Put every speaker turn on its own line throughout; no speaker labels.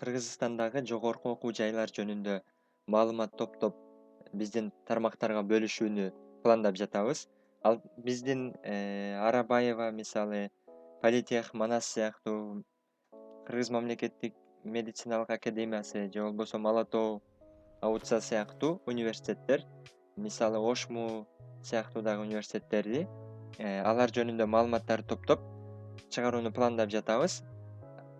Кыргызстандагы жогорку окуу жайлар жөнүндө маалымат топтоп биздин тармактарга бөлүшүүнү пландап жатабыз. Ал биздин Арабаева мисалы, Политех, Манас сыяктуу, Кыргыз мамлекеттик медициналык академиясы же болбосо Ала Тоо, АУЦА сыяктуу университеттер, мисалы ОШМУ сыяктуу дагы университеттерди алар жөнүндө маалыматтарды топтоп чыгарууну пландап жатабыз.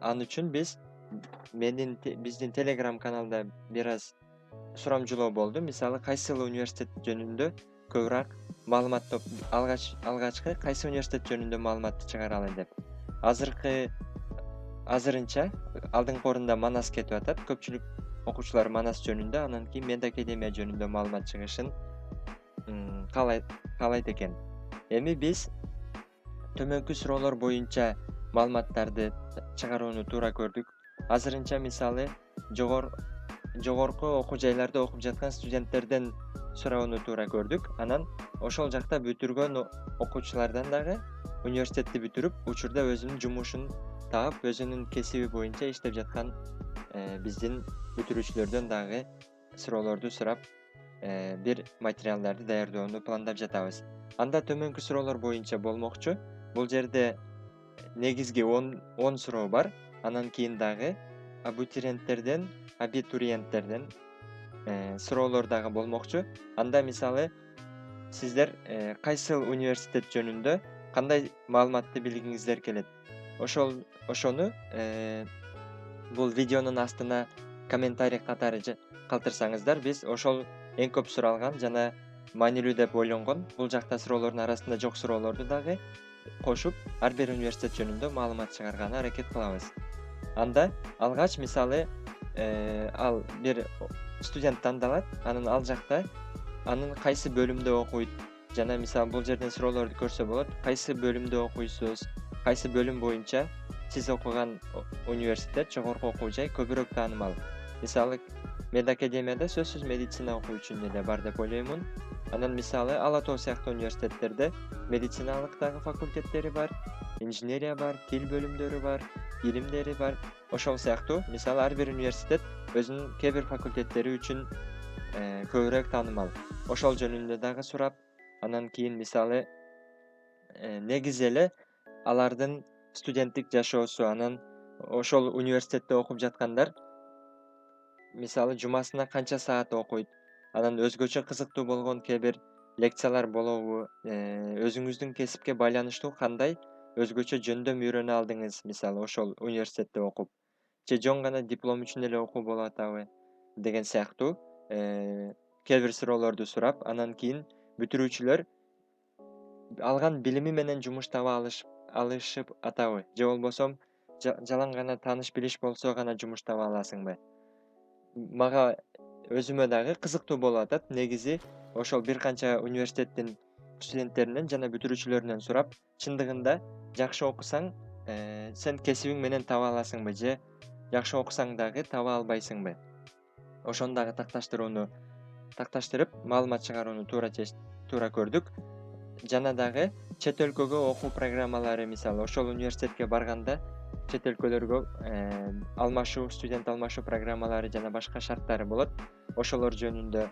Ал үчүн биздин Telegram каналда бир аз сурамжылоо болду. Мисалы кайсыл университет жөнүндө көбүрөөк маалымат алгачкы кайсы университет жөнүндө маалыматты чыгаралы деп. Азырынча алдыңкы орунда Манас кетип атат. Көпчүлүк окуучулар Манас жөнүндө, анан кийин Медакадемия жөнүндө маалымат чыгышын каалайт экен. Эми биз төмөнкү суроолор боюнча маалыматтарды чыгарууну туура көрдүк. Азырынча мисалы жогорку окуу жайларда окуп жаткан студенттерден суроону туура көрдүк. Анан ошол жакта бүтүргөн окуучулардан дагы университетти бүтүрүп, учурда өзүнүн жумушун таап, өзүнүн кесиби боюнча иштеп жаткан биздин бүтүрүүчүлөрдөн дагы суроолорду сурап, бир материалдарды даярдоону пландап жатабыз. Анда төмөнкү суроолор боюнча болмокчу. Бул жерде негизги 10 суроо бар. Анан кийин дагы абитуриенттерден суроолор дагы болмокчу. Анда мисалы сиздер кайсыл университет жөнүндө кандай маалыматты билгиңиздер келет? Ошону бул видеонун астына комментарий катары калтырсаңыздар, биз ошол эң көп суралган жана маанилүү деп ойлонгон, бул жакта суроолордун арасында жок суроолорду дагы кошуп, ар бир университет жөнүндө маалымат чыгарганы аракет кылабыз. Анда алгач мисалы ал бир студент тандалат, анан ал жакта анын кайсы бөлүмдө окуйт жана мисалы бул жерден суроолорду көрсө болот. Кайсы бөлүмдө окуйсуз? Кайсы бөлүм боюнча сиз окуган университет, жогорку окуу жай көбүрөөк таанымал? Мисалы Медакадемияда сөзсүз медицина окуу үчүн эле бар деп ойлоймун. Анан мисалы Ала Тоо сыяктуу университеттерде медициналык дагы факультеттери бар, инженерия бар, тил бөлүмдөрү бар, илимдери бар. Ошол сыяктуу мисалы ар бир университет өзүнүн кээ бир факультеттери үчүн көбүрөөк таанымал. Ошол жөнүндө дагы сурап, анан кийин мисалы негизи эле алардын студенттик жашоосу, анан ошол университетте окуп жаткандар мисалы жумасына канча саат окуйт, анан өзгөчө кызыктуу болгон кээ бир лекциялар болобу, өзүңүздүн кесипке байланыштуу кандай өзгөчө жөндөм үйрөнө алдыңыз, мисалы ошол университетте окуп, же жөн гана диплом үчүн эле окуу болуп атабы деген сыяктуу кээ бир суроолорду сурап, анан кийин бүтүрүүчүлөр алган билими менен жумуш таба алышып атабы, же болбосо жалаң гана тааныш билиш болсо гана жумуш таба аласыңбы? Мага өзүмө дагы кызыктуу болуп атат. Негизи ошол бир канча университеттин студенттеринен жана бүтүрүүчүлөрүнөн сурап, чындыгында жакшы окусаң, сен кесибиң менен таба аласыңбы, же жакшы окусаң дагы таба албайсыңбы? Ошону дагы такташтырып маалымат чыгарууну туура көрдүк. Жана дагы чет өлкөгө окуу программалары, мисалы ошол университетке барганда чет өлкөлөргө студент алмашуу программалары жана башка шарттары болот. Ошолор жөнүндө.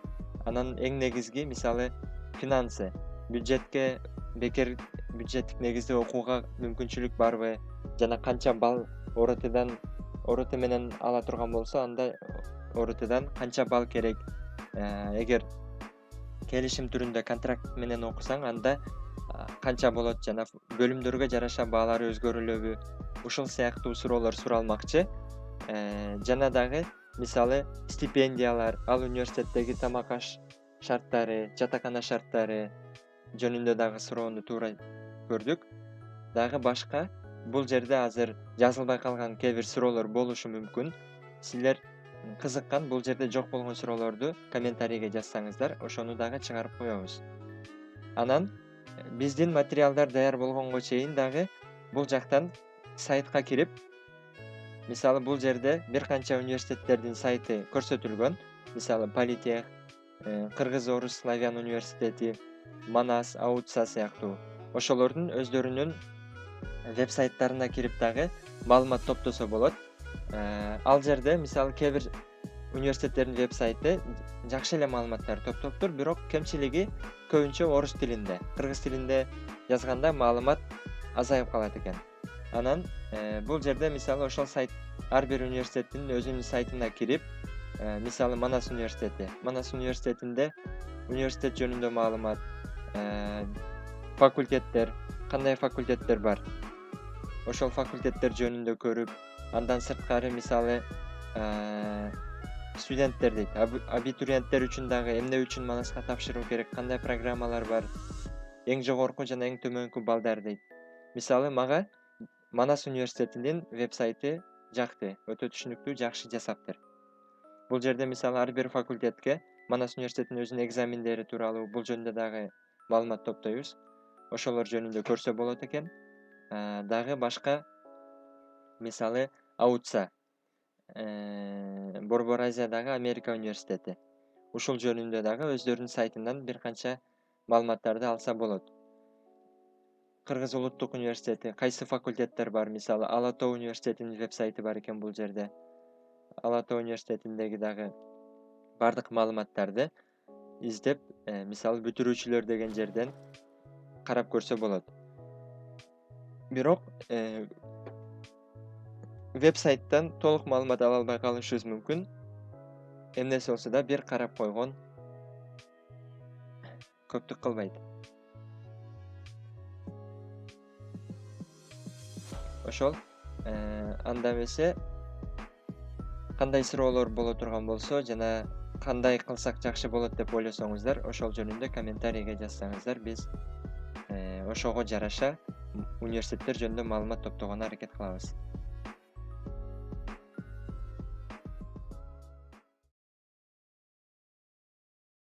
Анан эң негизги мисалы финансы, бекер бюджеттик негизде окууга мүмкүнчүлүк барбы, жана канча балл ОРТ менен ала турган болсо, анда ОРТдан канча балл керек. Эгер келишим түрүндө контракт менен окусаң, анда канча болот жана бөлүмдөргө жараша баалары өзгөрүлөбү? Ушул сыяктуу суроолор суралмакчы. Жана дагы мисалы стипендиялар, ал университеттеги тамак аш шарттары, жатакана шарттары жөнүндө дагы суроону туура көрдүк. Дагы башка бул жерде азыр жазылбай калган кээ бир суроолор болушу мүмкүн. Силер кызыккан, бул жерде жок болгон суроолорду комментарийге жазсаңыздар, ошону дагы чыгарып коебуз. Анан биздин материалдар даяр болгонго чейин дагы бул жактан сайтка кирип, мисалы бул жерде бир канча университеттердин сайты көрсөтүлгөн. Мисалы Политех, Кыргыз Орус Славян университети, Манас, АУЦА сыяктуу. Ошолордун өздөрүнүн веб сайттарына кирип дагы маалымат топтосо болот. Ал жерде мисалы кээ бир университеттердин веб-сайты жакшы эле маалыматтарды топтоптур, бирок кемчилиги көбүнчө орус тилинде. Кыргыз тилинде жазганда маалымат азайып калат экен. Анан бул жерде мисалы ошол сайт ар бир университеттин өзүнүн сайтына кирип, мисалы Манас университетинде университет жөнүндө маалымат, факультеттер, кандай факультеттер бар, ошол факультеттер жөнүндө көрүп, андан сырткары мисалы студенттер дейт, абитуриенттер үчүн дагы эмне үчүн Манаска тапшыруу керек, кандай программалар бар, эң жогорку жана эң төмөнкү балдар дейт. Мисалы мага Манас университетинин веб-сайты жакты, өтө түшүнүктүү, жакшы жасаптыр. Бул жерде мисалы ар бир факультетке Манас университетинин өзүнүн экзамендери тууралуу бул жөнүндө дагы маалымат топтойбуз. Ошолор жөнүндө көрсө болот экен. Дагы башка мисалы АУЦА, Борбор Азиядагы Америка университети. Ушул жөнүндө дагы өздөрүнүн сайтынан бир канча маалыматтарды алса болот. Кыргыз улуттук университети, кайсы факультеттер бар, мисалы Ала Тоо университетинин веб-сайты бар экен бул жерде. Ала Тоо университетиндеги дагы бардык маалыматтарды издеп, мисалы бүтүрүүчүлөр деген жерден карап көрсө болот. Бирок веб-сайттан толук маалымат ала албай калышыбыз мүмкүн. Эмнеси болсо да бир карап койгон көптүк кылбайт. Ошол анда эмесе кандай суроолор боло турган болсо жана кандай кылсак жакшы болот деп ойлосоңуздар, ошол жөнүндө комментарийге жазсаңыздар, биз ошого жараша университеттер жөнүндө маалымат топтогонго аракет кылабыз.